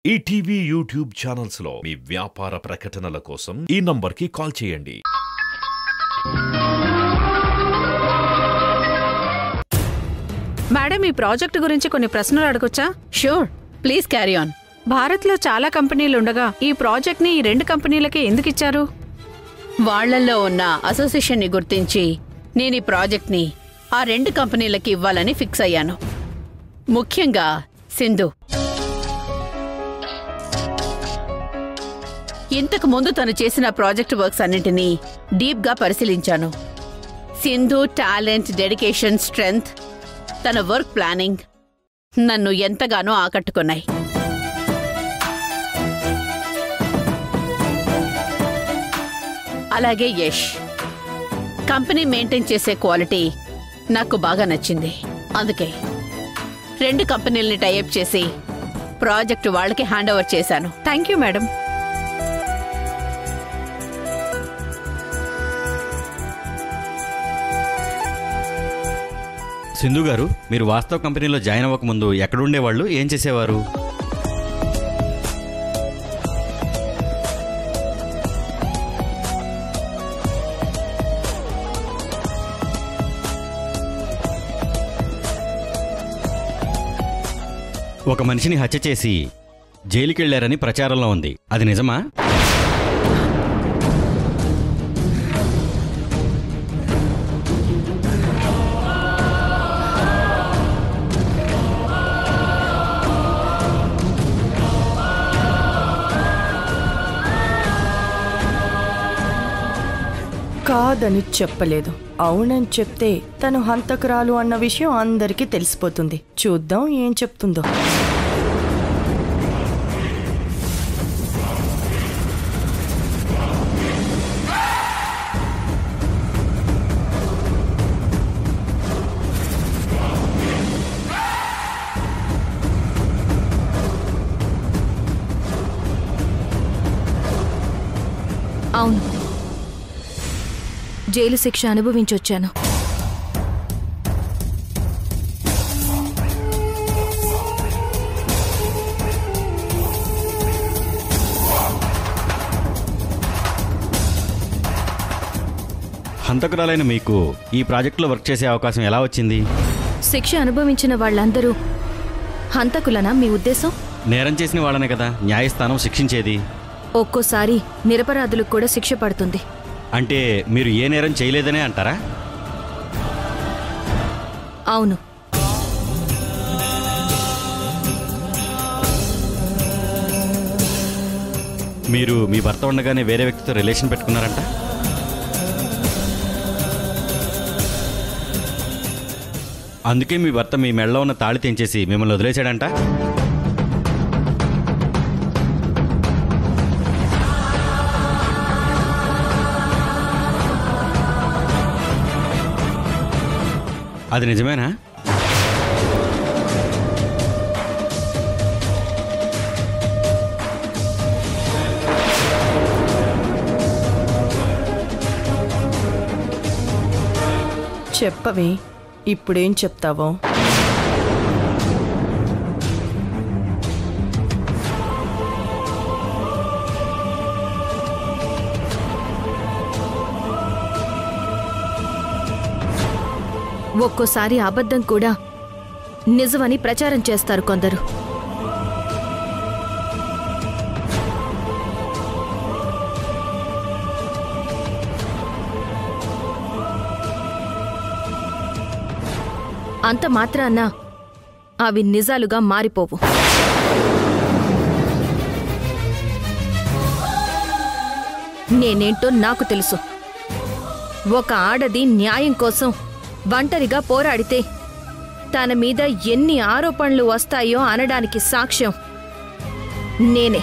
ETV YouTube channels లో మీ వ్యాపార ప్రకటనల కోసం ఈ నంబర్కి కాల్ చేయండి. మేడం, ఈ ప్రాజెక్ట్ గురించి కొన్ని ప్రశ్నలు అడగొచ్చా? Sure, please carry on. భారత్లో చాలా కంపెనీలు ఉండగా ఈ ప్రాజెక్ట్ని ఈ రెండు కంపెనీలకే ఎందుకు ఇచ్చారు? వాళ్లల్లో ఉన్న అసోసియేషన్ని గుర్తించి నేను ఈ ప్రాజెక్ట్ని ఆ రెండు కంపెనీలకి ఇవ్వాలని ఫిక్స్ అయ్యాను. ముఖ్యంగా సింధు. ఇంతకు ముందు తను చేసిన ప్రాజెక్ట్ వర్క్స్ అన్నింటినీ డీప్గా పరిశీలించాను. సింధు టాలెంట్, డెడికేషన్, స్ట్రెంగ్త్, తన వర్క్ ప్లానింగ్ నన్ను ఎంతగానో ఆకట్టుకున్నాయి. అలాగే యష్ కంపెనీ మెయింటైన్ చేసే క్వాలిటీ నాకు బాగా నచ్చింది. అందుకే రెండు కంపెనీల్ని టైఅప్ చేసి ప్రాజెక్టు వాళ్ళకి హ్యాండ్ ఓవర్ చేశాను. Thank you madam. Sindhu garu, మీరు వాస్తవ కంపెనీలో జాయిన్ అవ్వకముందు ఎక్కడుండేవాళ్ళు, ఏం చేసేవారు? ఒక మనిషిని హత్య చేసి జైలుకెళ్లారని ప్రచారంలో ఉంది, అది నిజమా? కాదని చెప్పలేదు, అవునని చెప్తే తను హంతకురాలు అన్న విషయం అందరికీ తెలిసిపోతుంది. చూద్దాం ఏం చెప్తుందో. అవును, జైలు శిక్ష అనుభవించొచ్చాను. హంతకురాలైన మీకు ఈ ప్రాజెక్టులో వర్క్ చేసే అవకాశం ఎలా వచ్చింది? శిక్ష అనుభవించిన వాళ్ళందరూ హంతకులనా మీ ఉద్దేశం? నేరం చేసిన వాళ్ళనే కదా న్యాయస్థానం శిక్షించేది. ఒక్కోసారి నిరపరాధులకు కూడా శిక్ష పడుతుంది. అంటే మీరు ఏ నేరం చేయలేదనే అంటారా? అవును. మీరు మీ భర్త ఉండగానే వేరే వ్యక్తితో రిలేషన్ పెట్టుకున్నారంట. అందుకే మీ భర్త మీ మెడలో ఉన్న తాళి తెంచేసి మిమ్మల్ని వదిలేశాడంట. అది నిజమేనా? చెప్పవే, ఇప్పుడేం చెప్తావో. ఒక్కోసారి అబద్ధం కూడా నిజమని ప్రచారం చేస్తారు కొందరు. అంత మాత్రాన అవి నిజాలుగా మారిపోవు. నేనేంటో నాకు తెలుసు. ఒక ఆడది న్యాయం కోసం ఒంటరిగా పోరాడితే తన మీద ఎన్ని ఆరోపణలు వస్తాయో అనడానికి సాక్ష్యం నేనే.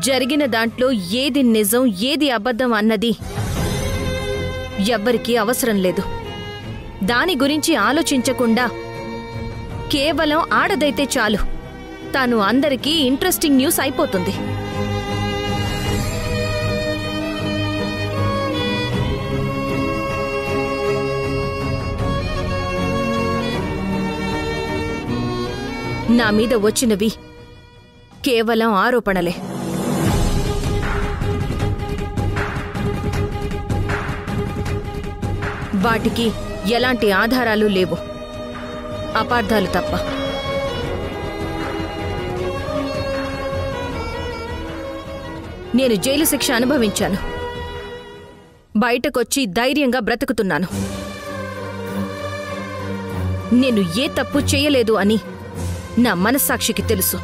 జరిగిన దాంట్లో ఏది నిజం ఏది అబద్ధం అన్నది ఎవ్వరికీ అవసరం లేదు. దాని గురించి ఆలోచించకుండా కేవలం ఆడదైతే చాలు, తను అందరికీ ఇంట్రెస్టింగ్ న్యూస్ అయిపోతుంది. నా మీద వచ్చినవి కేవలం ఆరోపణలే. వాటికి ఎలాంటి ఆధారాలు లేవు, అపార్థాలు తప్ప. నేను జైలు శిక్ష అనుభవించాను, బయటకొచ్చి ధైర్యంగా బ్రతుకుతున్నాను. నేను ఏ తప్పు చేయలేదు అని నా మనస్సాక్షికి తెలుసు.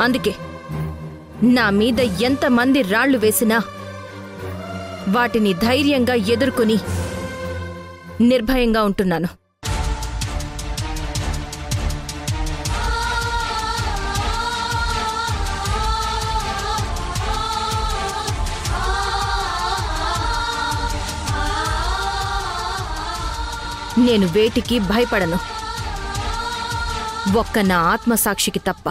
అందుకే నా మీద ఎంతమంది రాళ్లు వేసినా వాటిని ధైర్యంగా ఎదుర్కొని నిర్భయంగా ఉంటున్నాను. నేను వేటికి భయపడను, ఒక్క నా ఆత్మసాక్షికి తప్ప.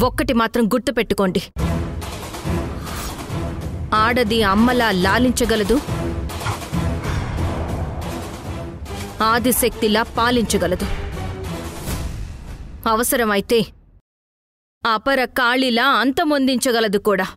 ఒక్కటి మాత్రం గుర్తుపెట్టుకోండి, ఆడది అమ్మలా లాలించగలదు, ఆదిశక్తిలా పాలించగలదు. అవసరమైతే అపర కాళిలా అంతమొందించగలదు కూడా.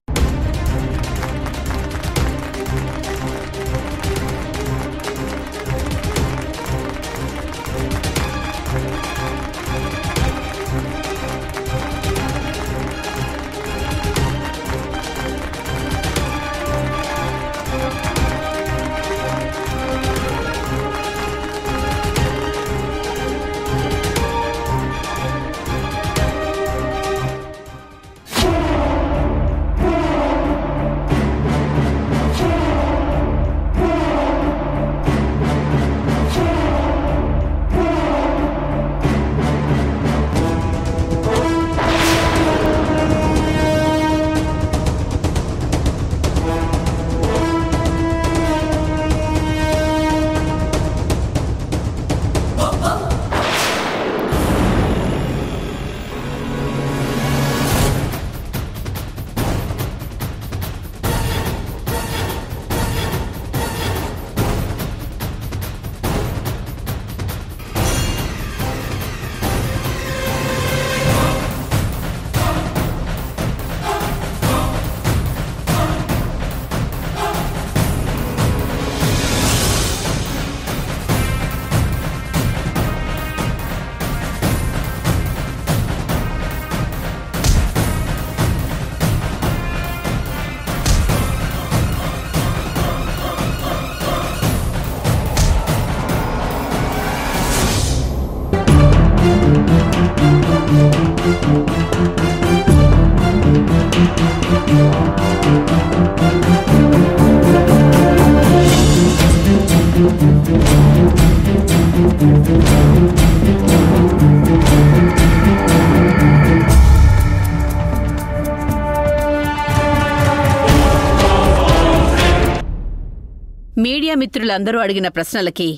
మీడియా మిత్రులందరూ అడిగిన ప్రశ్నలకి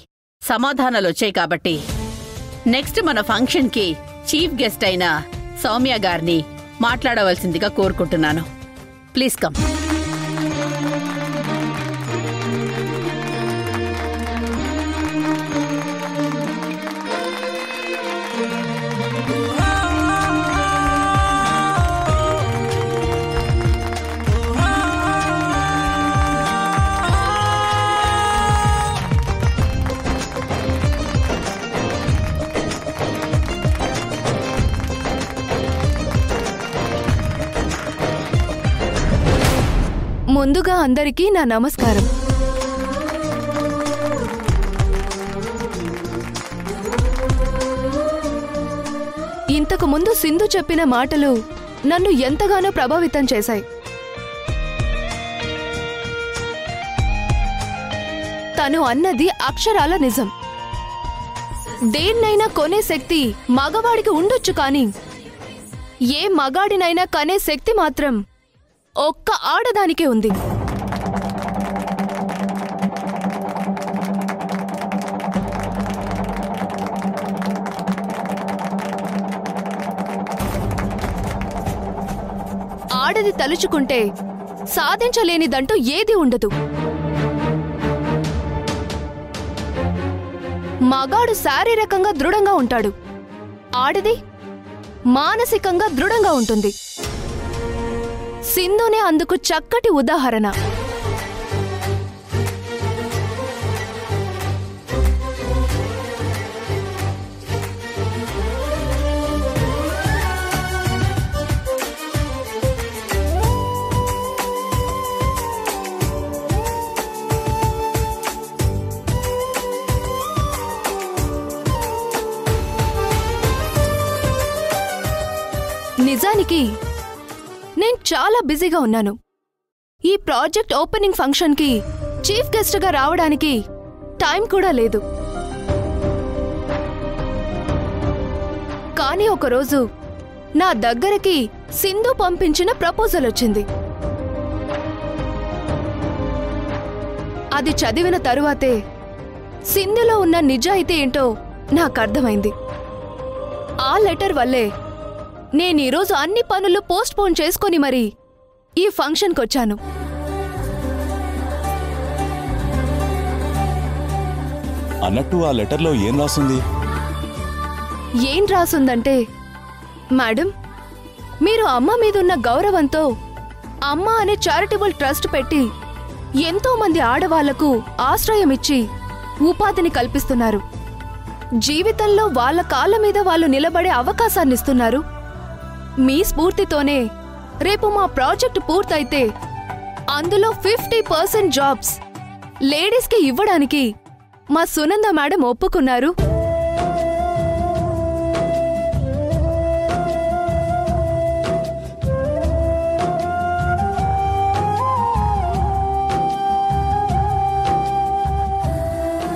సమాధానాలు వచ్చాయి కాబట్టి నెక్స్ట్ మన ఫంక్షన్కి చీఫ్ గెస్ట్ అయిన సౌమ్య గారిని మాట్లాడవలసిందిగా కోరుకుంటున్నాను. Please come. ముందుగా అందరికీ నా నమస్కారం. ఇంతకు ముందు సింధు చెప్పిన మాటలు నన్ను ఎంతగానో ప్రభావితం చేశాయి. తను అన్నది అక్షరాల నిజం. దేన్నైనా కొనే శక్తి మగవాడికి ఉండొచ్చు, కానీ ఏ మగాడినైనా కనే శక్తి మాత్రం ఒక్క ఆడదానికే ఉంది. ఆడది తలుచుకుంటే సాధించలేనిదంటూ ఏదీ ఉండదు. మగాడు శారీరకంగా దృఢంగా ఉంటాడు, ఆడది మానసికంగా దృఢంగా ఉంటుంది. సింధునే అందుకు చక్కటి ఉదాహరణ. నిజానికి నేను చాలా బిజీగా ఉన్నాను. ఈ ప్రాజెక్ట్ ఓపెనింగ్ ఫంక్షన్కి చీఫ్ గెస్ట్గా రావడానికి టైం కూడా లేదు. కానీ ఒకరోజు నా దగ్గరికి సింధు పంపించిన ప్రపోజల్ వచ్చింది. అది చదివిన తరువాతే సింధులో ఉన్న నిజాయితీ ఏంటో నాకర్థమైంది. ఆ లెటర్ వల్లే నేనీరోజు అన్ని పనులు పోస్ట్ పోన్ చేసుకొని మరీ ఈ ఫంక్షన్కొచ్చాను. అన్నట్టు ఆ లెటర్లో ఏం రాసింది? ఏం రాసుందంటే, మేడం, మీరు అమ్మ మీదున్న గౌరవంతో అమ్మ అనే చారిటబుల్ ట్రస్ట్ పెట్టి ఎంతో మంది ఆడవాళ్లకు ఆశ్రయమిచ్చి ఉపాధిని కల్పిస్తున్నారు. జీవితంలో వాళ్ళ కాళ్ళ మీద వాళ్ళు నిలబడే అవకాశాన్నిస్తున్నారు. మీ స్ఫూర్తితోనే రేపు మా ప్రాజెక్ట్ పూర్తయితే అందులో 50% జాబ్స్ లేడీస్కి ఇవ్వడానికి మా సునంద మేడం ఒప్పుకున్నారు.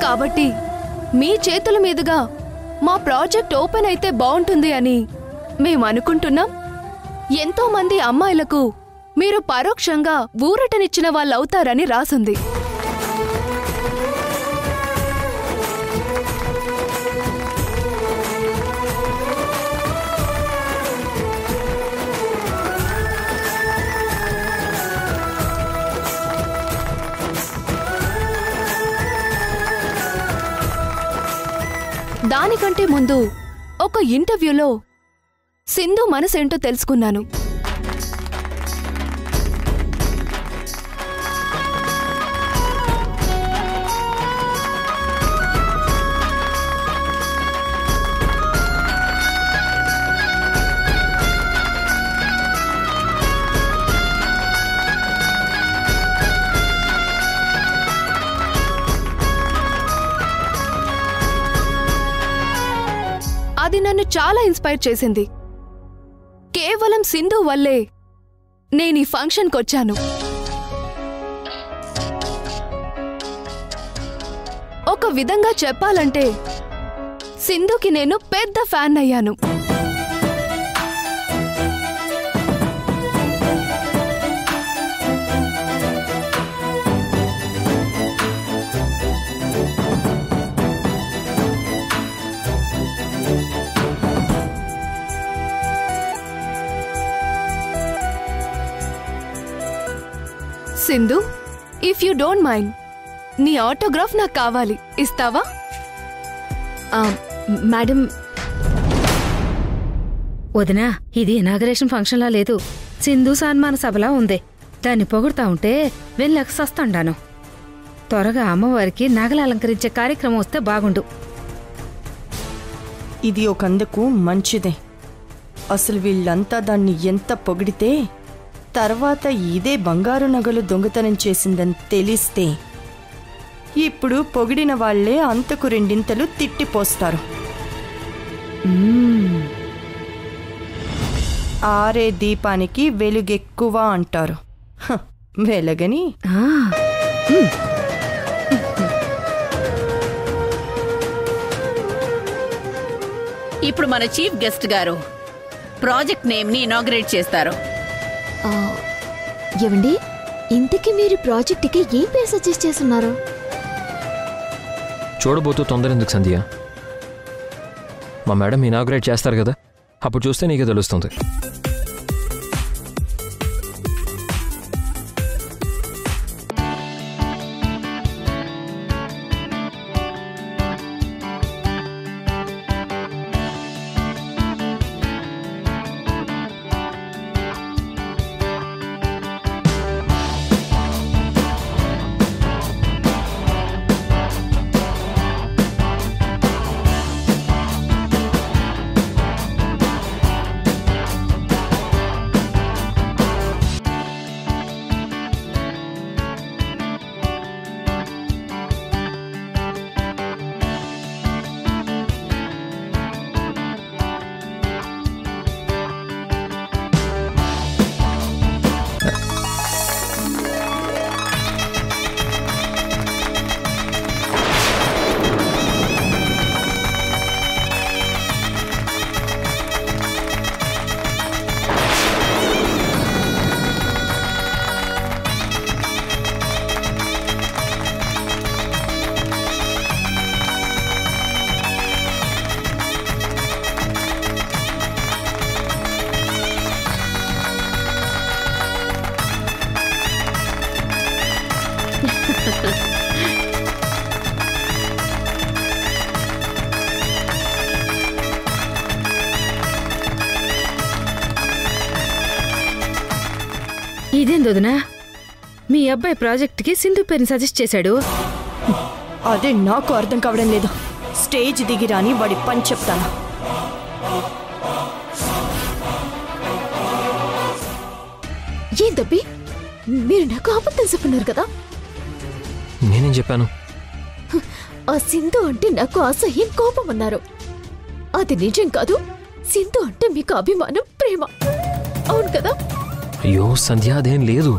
కాబట్టి మీ చేతుల మీదుగా మా ప్రాజెక్ట్ ఓపెన్ అయితే బావుంటుంది అని మేమనుకుంటున్నాం. ఎంతో మంది అమ్మాయిలకు మీరు పరోక్షంగా ఊరటనిచ్చిన వాళ్ళవుతారని రాసుంది. దానికంటే ముందు ఒక ఇంటర్వ్యూలో సింధు మనసేంటో తెలుసుకున్నాను. అది నన్ను చాలా ఇన్స్పైర్ చేసింది. కేవలం సింధు వల్లే నేను ఈ ఫంక్షన్కొచ్చాను. ఒక విధంగా చెప్పాలంటే సింధుకి నేను పెద్ద ఫ్యాన్ అయ్యాను. Sindhu, if you don't mind, నీ ఆటోగ్రాఫ్ నాకు కావాలి, ఇస్తావా? మేడం, వదినా, ఇది ఇనాగరేషన్ ఫంక్షన్లా లేదు, సింధు సన్మాన సభలా ఉంది. దాన్ని పొగుడుతా ఉంటే వెళ్ళక సస్తాండాను. త్వరగా అమ్మవారికి నగలు అలంకరించే కార్యక్రమం వస్తే బాగుండు. ఇది ఒకందుకు మంచిదే. అసలు వీళ్ళంతా దాన్ని ఎంత పొగిడితే తర్వాత ఇదే బంగారు నగలు దొంగతనం చేసిందని తెలిస్తే ఇప్పుడు పొగిడిన వాళ్లే అంతకు రెండింతలు తిట్టిపోస్తారు. ఆరే దీపానికి వెలుగెక్కువ అంటారు. వెలగని ఇప్పుడు మన చీఫ్ గెస్ట్ గారు ప్రాజెక్ట్ నేమ్ ని ఇనాగ్రేట్ చేస్తారు. ఏవండి, ఇంతకీ మీరు ప్రాజెక్ట్కి ఏం పేరు సజెస్ట్ చేస్తున్నారు? చూడబోతూ తొందర ఎందుకు సంధ్య? మా మేడం ఇనాగ్రేట్ చేస్తారు కదా, అప్పుడు చూస్తే నీకే తెలుస్తుంది. ఇదేందొదినా, మీ అబ్బాయి ప్రాజెక్ట్కి సింధు పేరుని సజెస్ట్ చేశాడు. అదే నాకు అర్థం కావడం లేదు. స్టేజ్ దిగిరాని వాడి పని చెప్తాను. ఏం తప్పి మీరు నాకు అబద్ధం చెప్పున్నారు కదా? నేనేం చెప్పాను? ఆ సింధు అంటే నాకు అసహ్యం, కోపం అన్నారు. అది నిజం కాదు. సింధు అంటే మీకు అభిమానం, ప్రేమ, అవును కదా? అయ్యో సంధ్య, అదేం లేదు.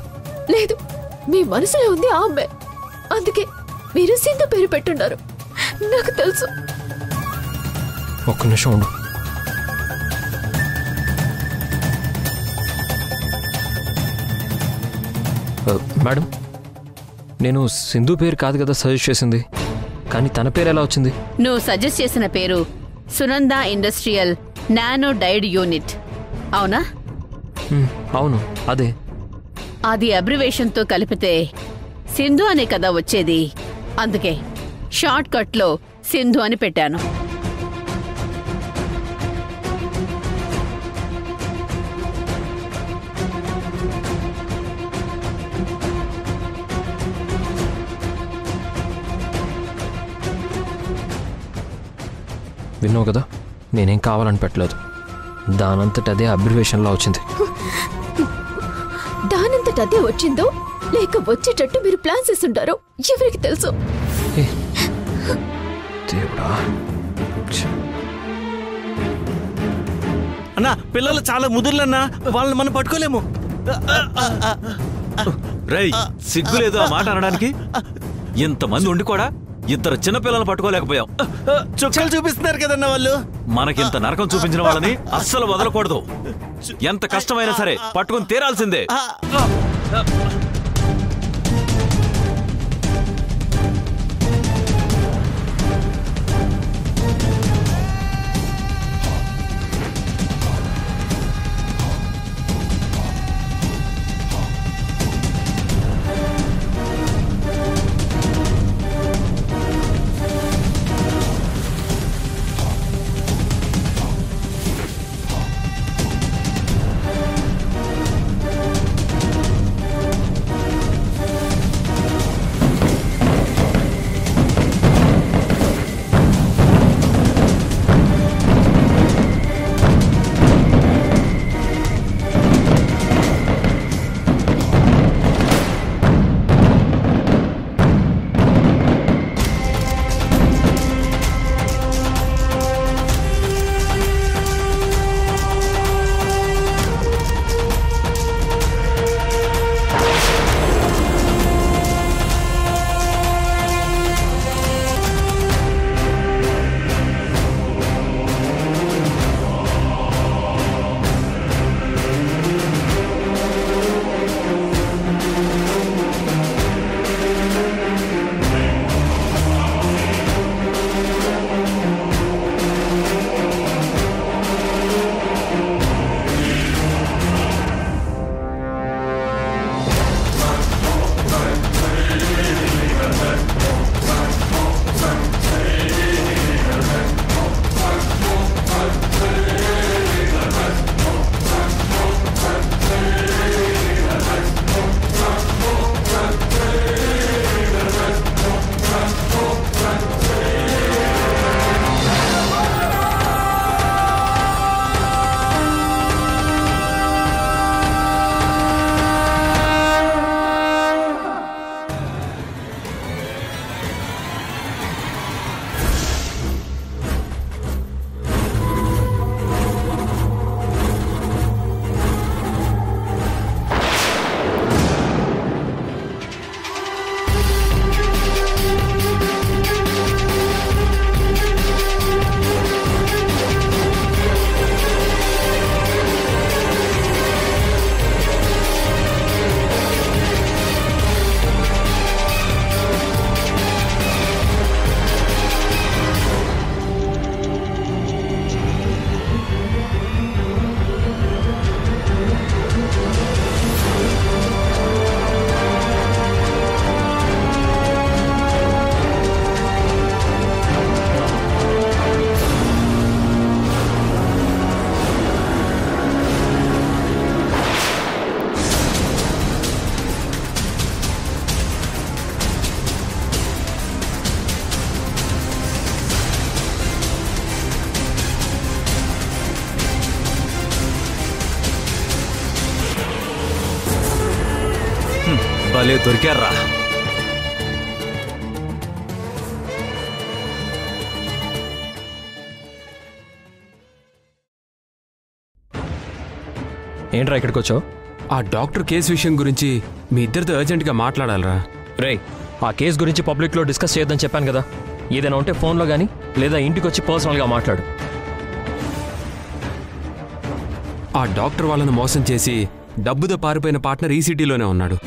లేదు, మీ మనసులో ఉంది ఆ అమ్మాయి. అందుకే మీరు సింధు పేరు పెట్టున్నారు. నాకు తెలుసు. ఒక్క నిమిషం ఉండు. మేడం, నేను సింధు పేరు కాదు కదా సజెస్ట్ చేసింది, కానీ తన పేరు ఎలా వచ్చింది? నువ్వు సజెస్ట్ చేసిన పేరు Sunanda industrial nano died unit, అవునా? అవును, అదే. అది అబ్రివేషన్తో కలిపితే సింధు అనే కదా వచ్చేది. అందుకే షార్ట్ కట్లో సింధు అని పెట్టాను. విన్నావు కదా, నేనేం కావాలని పెట్టలేదు. దానంతట అదే అబ్రివేషన్లో వచ్చింది. దానంతట అదే వచ్చిందో లేక వచ్చేటట్టు మీరు ప్లాన్ చేస్తుంటారో ఎవరికి తెలుసు? దేవుడా. అన్నా, పిల్లలు చాలా ముదుర్లన్నా, వాళ్ళని మనం పట్టుకోలేము. రేయ్, సిగ్గులేదు ఆ మాట అనడానికి? ఇంతమంది ఉండి కూడా ఇద్దరు చిన్నపిల్లలు పట్టుకోలేకపోయాం. చుక్కలు చూపిస్తున్నారు కదన్నా వాళ్ళు. మనకింత నరకం చూపించిన వాళ్ళని అస్సలు వదలకూడదు. ఎంత కష్టమైనా సరే పట్టుకుని తీరాల్సిందే. భలే దొరికారా. ఏంట్రా ఇక్కడికి వచ్చావు? ఆ డాక్టర్ కేసు విషయం గురించి మీ ఇద్దరితో అర్జెంటుగా మాట్లాడాలరా. రేయ్, ఆ కేసు గురించి పబ్లిక్లో డిస్కస్ చేయొద్దని చెప్పాను కదా. ఏదైనా ఉంటే ఫోన్లో కానీ లేదా ఇంటికి వచ్చి పర్సనల్గా మాట్లాడు. ఆ డాక్టర్ వాళ్ళను మోసం చేసి డబ్బుతో పారిపోయిన పార్ట్నర్ ఈ సిటీలోనే ఉన్నాడు.